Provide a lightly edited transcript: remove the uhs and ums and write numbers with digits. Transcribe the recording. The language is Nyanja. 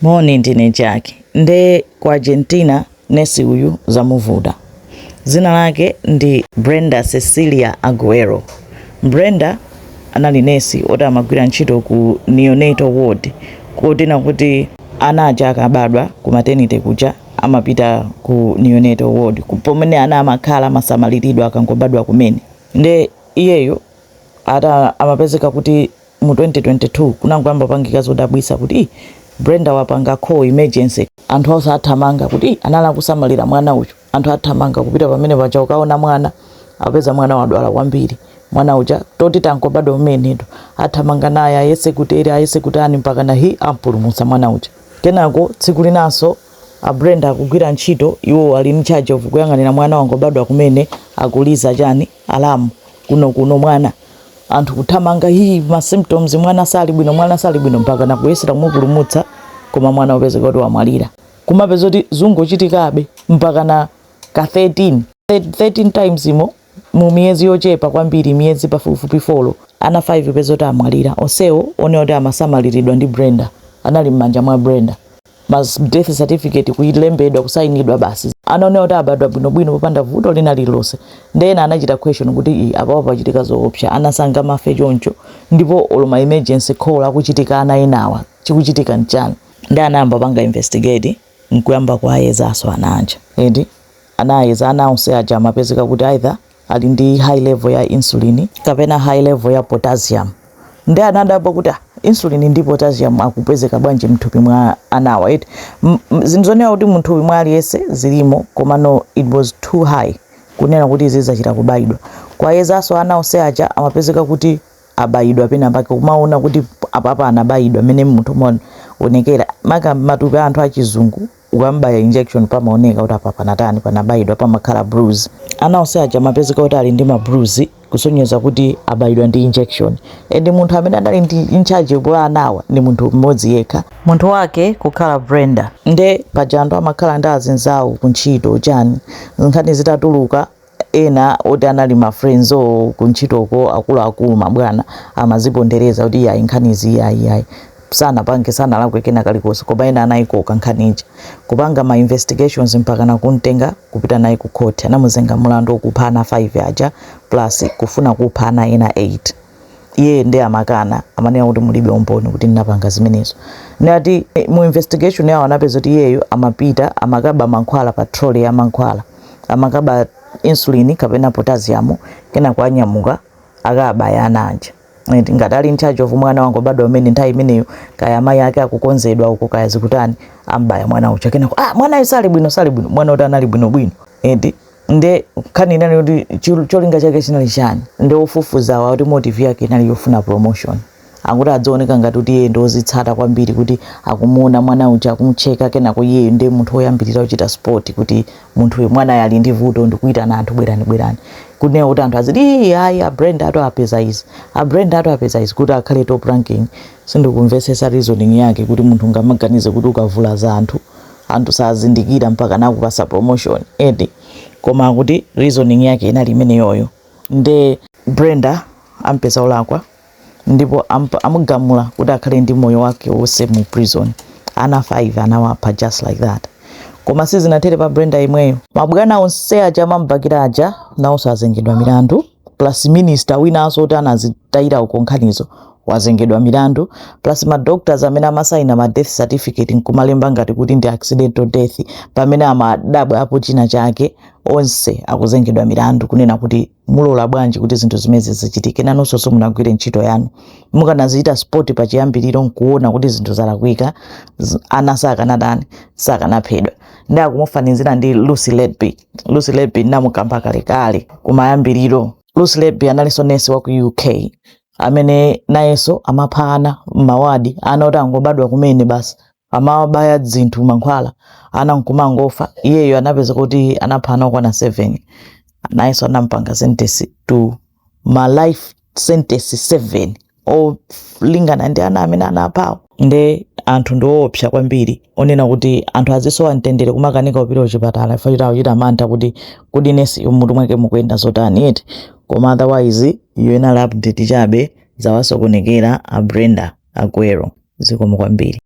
Moni ndine Jackie. Nde kwa Argentina nesi uyu zamuvuda. Zina lake ndi Brenda Cecilia Aguero. Brenda anali nesi ota amagwira ntchito ku neonatal ward. Kodena kuti ana aja akabadwa ku maternity kuja amapita ku neonatal ward. Kupomene ana amakhala amasamaliridwa akangobadwa kumene. Nde iyeyo ata amapezeka kuti mu 2022 kunangwamba pangika zodabwisa kuti Brenda wapanga call emergency. Anthu onse athamanga kuti anala kusamalira mwana uyu. Anthu athamanga kupita pamene paja ukaona mwana apeza mwana wadwala kwambiri. Mwana uja toti tankobadwa umenedo athamanga naye ayese kuti ani mpaka na ampulumutsa mwana uja. Kenako tsiku linanso Brenda akugwira ntchito iwo ali in charge of kuyang'anira mwana wangobadwa kumene akuliza chani alamu kuno mwana. Anthu kuthamanga ma symptoms mwana sali bwino mpaka na kuyesera kumupulumutsa koma mwana upeze kuti wamwalira. Kumapeza kuti zungochitikabe mpaka na ka 13 times mu miyezi yochepa kwambiri, miyezi pafupifupi 4 ana 5 upeze kuti amwalira. Onsewo one kuti amasamaliridwa ndi Brenda, anali m'manja mwa Brenda. Mas death certificate kuilembedwa kusainidwa basi anaone kuti abadwa bwinobwino popanda vuto lina lililonse. Ndena anachita question kuti apapo pachitika zoopsa, anasanga mafe choncho ndipo oloma emergency call akuchitika ana enawa chikuchitika nchani. Ndi anayamba panga investigate nkuyamba kuayeza aso ananja edi anayeza anaonse aja amapezeka kuti either ali ndi high level ya insulin kapena high level ya potassium. Ndi anadabwa kuti insulin ndi potassium akupezeka bwanji mthupi mwa anawa eti zinzonera kuti mthupi mwa aliyese zilimo koma no it was too high kunena kuti zizachita kubayidwa. Kwa yezaso anaonse aja amapezeka kuti abayidwa pena pake kumaona kuti apapa anabayidwa mene munthu onekera maka matupi anthu achizungu ukambaya injection pamaoneka kuti apapa natani panabayidwa pamakhala bruise. Anaonse aja amapezeka kuti ali ndi ma bruise kusonyeza kuti abayidwa ndi injection. Ndi munthu amene adali ndi in charge wa anawa ni munthu mmodzi yekha, munthu wake kukhala Brenda. Nde pajando amakhala ndi azinzawo kuntchito chani nkhani zitatuluka ena oti anali ma friends kuntchitoko akuluakulu mabwana amazipondereza kuti ya nkhanizi yayi sana pange sana lakwe kena kalikosi koma ena anayikoka nkhanichi kupanga ma investigations mpaka na kuntenga kupita naye ku court. Anamuzenga mulandu okuphana 5 aja plus kufuna kuphana ena 8. Iye ndi amakana amanena kuti mulibe umboni kuti ninapanga zimenezo. Ndati mu investigation yawo anapeza kuti iyeyo amapita amakaba mankhwala patrol ya mankhwala amakaba insulin kapena potassium kena kwanyamuka akabaya ananja. Ngatali in charge of mwana wangu bado amene nthawi imeneyo kaya mai yake akukonzedwa uko kaya zikutani ambaya mwana ucha kena mwana sali bwino mwana utanali bwino nde kani nani kuti cholinga chake chinali chani. Nde ufufuza wa kuti motive yake inali yofuna promotion akuti adzooneka ngati kuti yeye ndozitsata kwambiri kuti akumuona mwana ucha kumcheka kena ko yeye ndi munthu oyambirira kuchita sport kuti munthu uyu mwana yali ndi vuto ndikuita na anthu bwerani kunena kuti anthu aziti hayi Brenda atapeza izi Brenda atapeza izi kuti akhale top ranking. Sindikumvesesa reasoning yake kuti munthu ngamaganize kuti ukavula za anthu sazindikira mpaka nakupasa promotion koma kuti reasoning yake inali imeneyoyo. Nde Brenda ampeza olakwa ndipo amugamula kuti akhale ndi moyo wake wonse mu prison. Ana 5 anawapha just like that. Koma sizinatere pa Brenda imweyo. Mabwana onse aja amambakira aja nawonso azengedwa milandu plus minister winanso kuti anazitayira uko nkhanizo wazengedwa milandu plus ma doctors amene amasaina ma death certificate nkumalemba ngati kuti ndi accidental death pamene amadabwa apo china chake onse akuzengedwa milandu kunena kuti mulola bwanji kuti zinthu zimezi zichitike nanonso munagwire ntchito yanu mukanaziita sport pachiyambiriro nkuona kuti zinthu zalakwika ana sakanaphedwa. Ndi akumufanizira ndi Lucy Letby namukamba kalekale kumayambiriro. Lucy Letby analinso nesi wa ku UK amene nayeso amaphana mawadi ana oti angobadwa kumene basi amabaya zinthu mankhwala ana nkumangofa. Iyeyo anapeza kuti anaphana kwana 7 nayeso anampanga sentence to ma life sentence 7 lingana ndi ana amene anaphawo. Nde anthu ndiwoopsa kwambiri onena kuti anthu azisowa mtendere kumakanika upita kuchipatala ifachita kuchita mantha kuti nesi mutu mwake mukuyenda zotani koma otherwise yena update chabe zawasokonekera Brenda Aguero zikomo kwambiri.